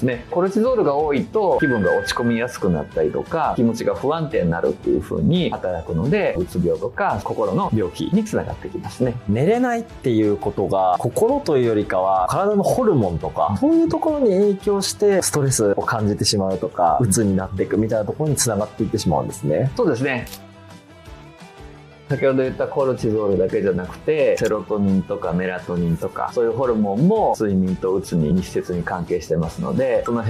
ね、コルチゾールが多いと気分が落ち込みやすくなったりとか気持ちが不安定になるっていう風に働くので、うつ病とか心の病気につながってきますね。寝れないっていうことが心というよりかは体のホルモンとかそういうところに影響してストレスを感じてしまうとか、うつになっていくみたいなところにつながっていってしまうんですね。そうですね。先ほど言ったコルチゾールだけじゃなくてセロトニンとかメラトニンとかそういうホルモンも睡眠とうつに密接に関係してますので、その辺